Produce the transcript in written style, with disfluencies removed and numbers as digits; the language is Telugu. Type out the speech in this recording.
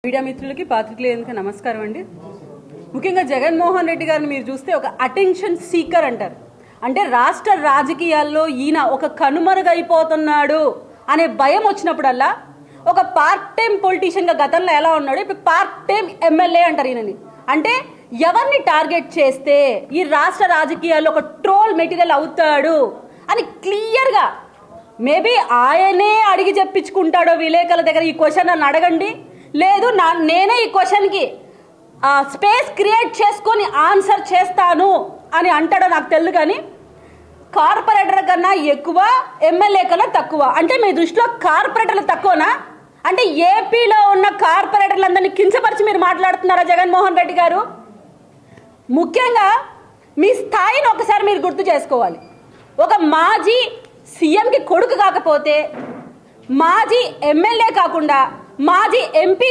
మీడియా మిత్రులకి పాత్రికేయులకి నమస్కారం అండి. ముఖ్యంగా జగన్మోహన్ రెడ్డి గారిని మీరు చూస్తే ఒక అటెన్షన్ సీకర్ అంటారు. అంటే రాష్ట్ర రాజకీయాల్లో ఈయన ఒక కనుమరుగైపోతున్నాడు అనే భయం వచ్చినప్పుడల్లా ఒక పార్ట్ టైం పొలిటీషియన్గా గతంలో ఎలా ఉన్నాడు, ఇప్పుడు పార్ట్ టైం ఎమ్మెల్యే అంటారు ఈయనని. అంటే ఎవరిని టార్గెట్ చేస్తే ఈ రాష్ట్ర రాజకీయాల్లో ఒక ట్రోల్ మెటీరియల్ అవుతాడు అని క్లియర్గా మేబీ ఆయనే అడిగి చెప్పించుకుంటాడో విలేకరుల దగ్గర ఈ క్వశ్చన్ నన్ను అడగండి, లేదు నేనే ఈ క్వశ్చన్కి స్పేస్ క్రియేట్ చేసుకొని ఆన్సర్ చేస్తాను అని అంటాడో నాకు తెలియదు. కానీ కార్పొరేటర్ కన్నా ఎక్కువ, ఎమ్మెల్యే కన్నా తక్కువ. అంటే మీ దృష్టిలో కార్పొరేటర్లు తక్కువనా? అంటే ఏపీలో ఉన్న కార్పొరేటర్లందరినీ కించపరిచి మీరు మాట్లాడుతున్నారా జగన్మోహన్ రెడ్డి గారు? ముఖ్యంగా మీ స్థాయిని ఒకసారి మీరు గుర్తు చేసుకోవాలి. ఒక మాజీ సీఎంకి కొడుకు కాకపోతే, మాజీ ఎమ్మెల్యే కాకుండా మాజీ ఎంపీ